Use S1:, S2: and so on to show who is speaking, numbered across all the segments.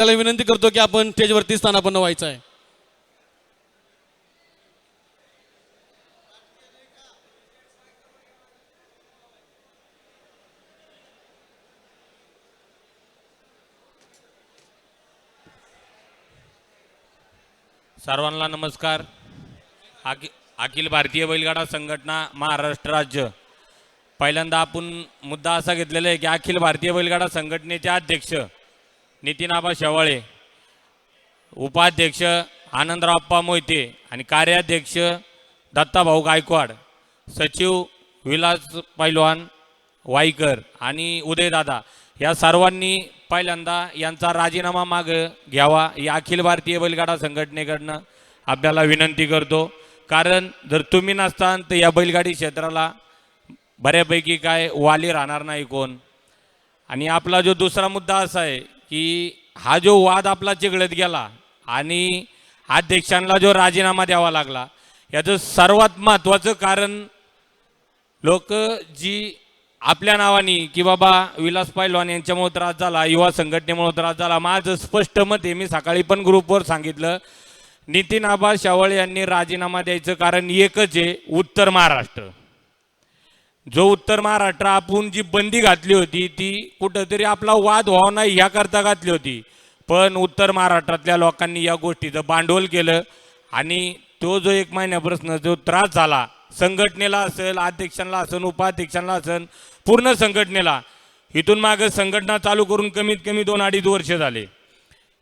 S1: त्याला विनंती करतो की आपण स्टेजवरती स्थानापन्न व्हायचं आहे.
S2: सर्वांना नमस्कार. अखिल भारतीय बैलगाडा संघटना महाराष्ट्र राज्य. पहिल्यांदा आपण मुद्दा असा घेतलेला आहे की अखिल भारतीय बैलगाडा संघटनेचे अध्यक्ष नितीन आबा शेवाळे, उपाध्यक्ष आनंदराव मोहिते आणि कार्याध्यक्ष दत्ताभाऊ गायकवाड, सचिव विलास पैलवान वाईकर आणि उदयदादा या सर्वांनी पहिल्यांदा यांचा राजीनामा मागे घ्यावा या अखिल भारतीय बैलगाडा संघटनेकडनं आपल्याला विनंती करतो. कारण जर तुम्ही नसतान तर या बैलगाडी क्षेत्राला बऱ्यापैकी काय वाली राहणार नाही कोण. आणि आपला जो दुसरा मुद्दा असा आहे की हा जो वाद आपला चिघळत गेला आणि अध्यक्षांना जो राजीनामा द्यावा लागला, याचं सर्वात महत्त्वाचं कारण लोक जी आपल्या नावाने की बाबा विलास पैलवान यांच्यामुळे त्रास झाला, युवा संघटनेमुळे त्रास झाला. माझं स्पष्ट मत आहे, मी सकाळी पण ग्रुपवर सांगितलं, नितीन आबा शेवाळे यांनी राजीनामा द्यायचं कारण एकच आहे, उत्तर महाराष्ट्र. जो उत्तर महाराष्ट्र आपण जी बंदी घातली होती ती कुठंतरी आपला वाद व्हावा नाही ह्याकरता घातली होती, पण उत्तर महाराष्ट्रातल्या लोकांनी या गोष्टीचं भांडवल केलं आणि तो जो एक महिन्यापासून जो त्रास झाला संघटनेला असेल, अध्यक्षांना असेल, उपाध्यक्षांना असेल, पूर्ण संघटनेला, इथून मागं संघटना चालू करून कमीत कमी 2-2.5 वर्ष झाले.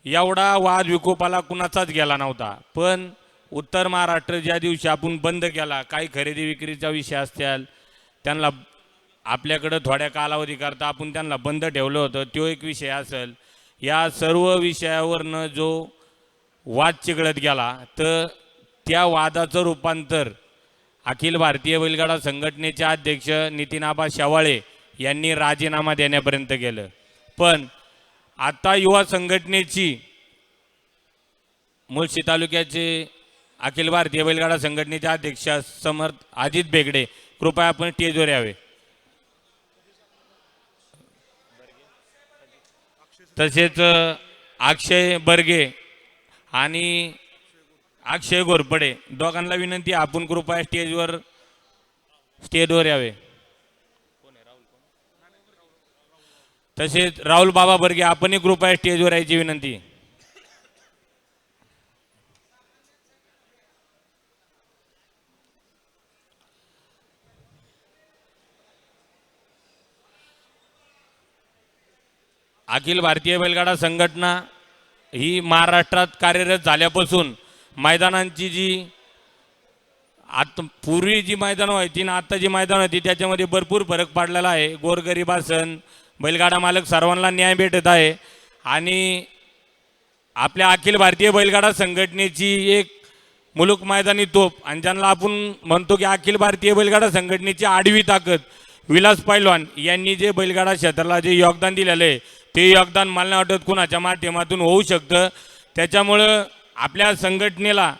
S2: एवढा वाद विकोपाला कुणाचाच गेला नव्हता. पण उत्तर महाराष्ट्र ज्या दिवशी आपण बंद केला, काही खरेदी विक्रीचा विषय असतील, त्यांना आपल्याकडं थोड्या कालावधीकरता आपण त्यांना बंद ठेवलं होतं, तो एक विषय असेल, या सर्व विषयावरनं जो वाद चिघळत गेला तर त्या वादाचं रूपांतर अखिल भारतीय बैलगाडा संघटनेचे अध्यक्ष नितीन आबा शेवाळे यांनी राजीनामा देण्यापर्यंत गेलं. पण आता युवा संघटनेची मुळशी तालुक्याचे अखिल भारतीय बैलगाडा संघटनेचे अध्यक्ष समर्थ अजित बेगडे, कृपया आपण स्टेजवर यावे. तसेच अक्षय बर्गे आणि अक्षय घोरपडे दोघांना विनंती, आपण कृपया स्टेजवर यावे. तसेच राहुल बाबा बर्गे, आपणही कृपया स्टेजवर यायची विनंती. अखिल भारतीय बैलगाडा संघटना ही महाराष्ट्रात कार्यरत झाल्यापासून मैदानांची जी आता पूर्वी जी मैदानं व्हायची ना आता जी मैदान होती त्याच्यामध्ये भरपूर फरक पडलेला आहे. गोरगरीब असन, बैलगाडा मालक सर्वांना न्याय भेटत आहे. आणि आपल्या अखिल भारतीय बैलगाडा संघटनेची एक मुलुक मैदानी तोप आणि ज्यांना आपण म्हणतो की अखिल भारतीय बैलगाडा संघटनेची आडवी ताकद विलास पैलवान यांनी जे बैलगाडा क्षेत्राला जे योगदान दिलेलं आहे ते योगदान मला नाही वाटत कुणाच्या माध्यमातून होऊ शकतं. त्याच्यामुळं आपल्या संघटनेला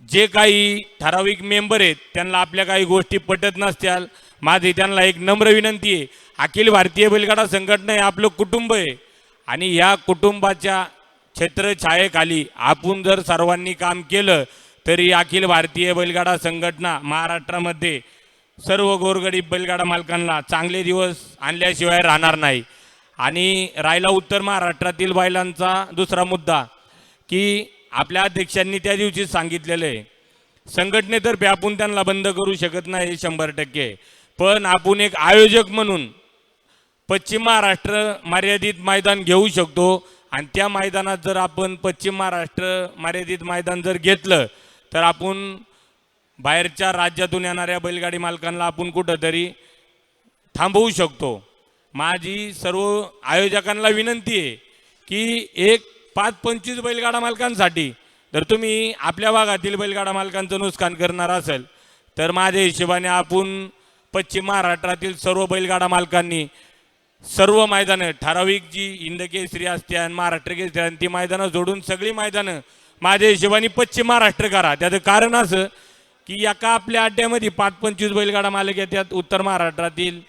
S2: जे काही ठराविक मेंबर आहेत त्यांना आपल्या काही गोष्टी पटत नसत्याल, माझी त्यांना एक नम्र विनंती आहे, अखिल भारतीय बैलगाडा संघटना हे आपलं कुटुंब आहे आणि या कुटुंबाच्या छत्रछायेखाली आपण जर सर्वांनी काम केलं तरी अखिल भारतीय बैलगाडा संघटना महाराष्ट्रामध्ये सर्व गोरगरीब बैलगाडा मालकांना चांगले दिवस आणल्याशिवाय राहणार नाही. आणि राहिला उत्तर महाराष्ट्रातील बैलांचा दुसरा मुद्दा की आपल्या अध्यक्षांनी त्या दिवशी सांगितलेलं आहे, संघटनेतर्फे आपण त्यांना बंद करू शकत नाही 100%, पण आपण एक आयोजक म्हणून पश्चिम महाराष्ट्र मर्यादित मैदान घेऊ शकतो. आणि त्या मैदानात जर आपण पश्चिम महाराष्ट्र मर्यादित मैदान जर घेतलं तर आपण बाहेरच्या राज्यातून येणाऱ्या बैलगाडी मालकांना आपण कुठंतरी थांबवू शकतो. माझी सर्व आयोजकांना विनंती आहे की एक 5-25 बैलगाडा मालकांसाठी जर तुम्ही आपल्या भागातील बैलगाडा मालकांचं नुकसान करणार असेल तर माझ्या हिशोबाने आपण पश्चिम महाराष्ट्रातील सर्व बैलगाडा मालकांनी सर्व मैदानं ठराविक जी हिंदकेसरी असते आणि महाराष्ट्र केसरी आणि ती मैदानं जोडून सगळी मैदानं माझ्या हिशोबाने पश्चिम महाराष्ट्र करा. त्याचं कारण असं की एका आपल्या अड्ड्यामध्ये 5-25 बैलगाडा मालक येतात उत्तर महाराष्ट्रातील,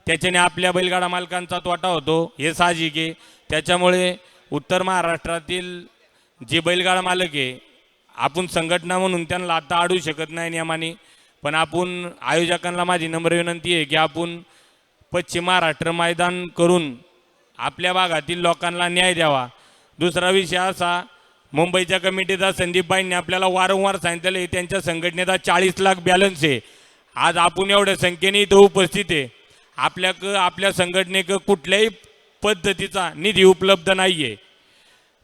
S2: त्याच्याने आपल्या बैलगाडा मालकांचा तोटा होतो, हे साहजिक आहे. त्याच्यामुळे उत्तर महाराष्ट्रातील जे बैलगाडा मालक आहे, आपण संघटना म्हणून त्यांना आता अडू शकत नाही नियमाने, पण आपण आयोजकांना माझी नम्र विनंती आहे की आपण पश्चिम महाराष्ट्र मैदान करून आपल्या भागातील लोकांना न्याय द्यावा. दुसरा विषय असा, मुंबईच्या कमिटीचा संदीपबाईंनी आपल्याला वारंवार सांगितलेलं आहे त्यांच्या संघटनेचा 40 लाख बॅलन्स आहे. आज आपण एवढ्या संख्येने इथं उपस्थित आहे. आपल्या संघटनेक कुठल्याही पद्धतीचा निधी उपलब्ध नाही आहे.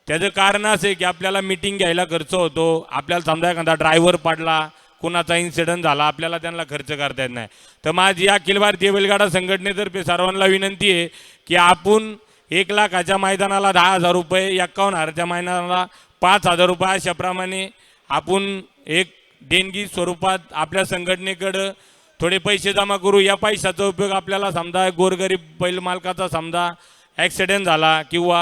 S2: त्याचं कारण असं आहे की आपल्याला मीटिंग घ्यायला खर्च होतो. आपल्याला समजा एखादा ड्रायव्हर पडला, कुणाचा इन्सिडेंट झाला, आपल्याला त्यांना खर्च करता येत नाही. तर माझी अखिल भारतीय बैलगाडा संघटनेतर्फे सर्वांना विनंती आहे की आपण 1 लाखाच्या मैदानाला 10,000 रुपये, 51,000च्या मैदानाला 5,000 रुपये अशाप्रमाणे आपण एक देणगी स्वरूपात आपल्या संघटनेकडं थोडे पैसे जमा करू. या पैशाचा उपयोग आपल्याला समजा गोरगरीब बैल मालकाचा समजा ॲक्सिडेंट झाला किंवा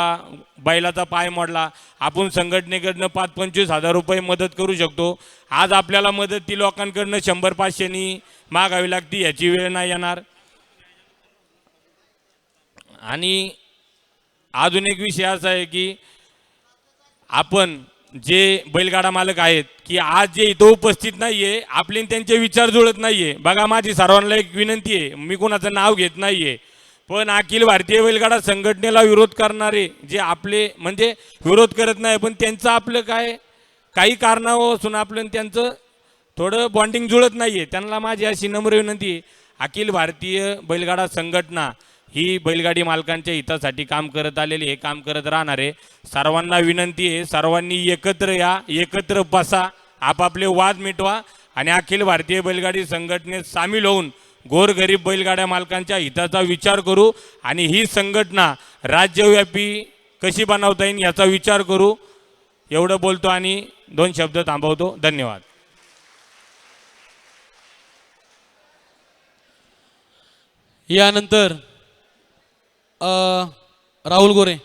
S2: बैलाचा पाय मोडला, आपण संघटनेकडनं 5-25 हजार रुपये मदत करू शकतो. आज आपल्याला मदत ती लोकांकडनं 100-500नी मागावी लागती, याची वेळ नाही येणार. आणि अजून एक विषय असा आहे की आपण जे बैलगाडा मालक आहेत की आज जे इथं उपस्थित नाही आहे, आपले त्यांचे विचार जुळत नाही आहे. बघा, माझी सर्वांना एक विनंती आहे, मी कोणाचं नाव घेत नाही आहे, पण अखिल भारतीय बैलगाडा संघटनेला विरोध करणारे जे आपले म्हणजे विरोध करत नाही, पण त्यांचं आपलं काही कारणावर असून आपलं त्यांचं थोडं बॉन्डिंग जुळत नाही आहे. त्यांना माझी अशी नम्र विनंती आहे, अखिल भारतीय बैलगाडा संघटना ही बैलगाडी मालकांच्या हितासाठी काम करत आलेली आहे, काम करत राहणार आहे. सर्वांना विनंती आहे, सर्वांनी एकत्र या, एकत्र बसा, आपापले वाद मिटवा आणि अखिल भारतीय बैलगाडी संघटनेत सामील होऊन गोरगरीब बैलगाड्या मालकांच्या हिताचा विचार करू आणि ही संघटना राज्यव्यापी कशी बनवता येईल याचा विचार करू. एवढं बोलतो आणि 2 शब्द थांबवतो. धन्यवाद.
S1: यानंतर राहुल गोरे.